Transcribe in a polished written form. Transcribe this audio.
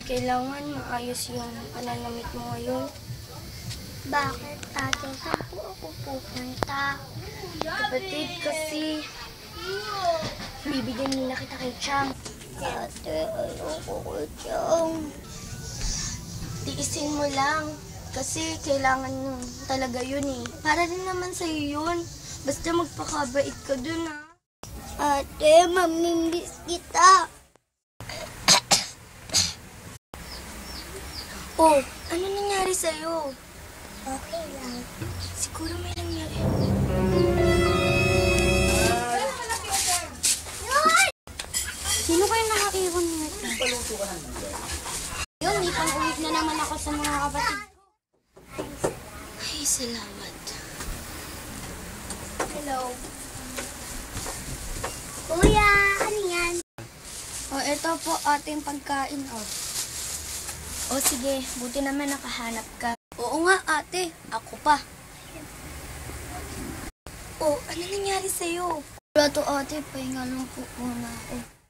Kailangan maayos yung pananamit mo ngayon. Bakit, ate? Saan po ako pupunta? Kapatid, kasi bibigyan nila kita kay Chang. Ate, ayoko ko siyang. Tiisin mo lang. Kasi kailangan mo talaga yun eh. Para din naman sa'yo yun. Basta magpakabait ka dun ha. Ate, mamimiss kita. Oh, ano nangyari sa'yo? Okay lang. Siguro may nangyari. Sino kayo nakaiwan nito? Yun, may pang-uwig na naman ako sa mga kapatid. Ay, salamat. Hello. Kuya, ano yan? Oh, eto po ating pagkain, oh. Oh, sige. Buti naman nakahanap ka. Oo nga, ate. Ako pa. Oh, ano nangyari sa'yo? Wala to, ate. Pahinga lang po muna ako.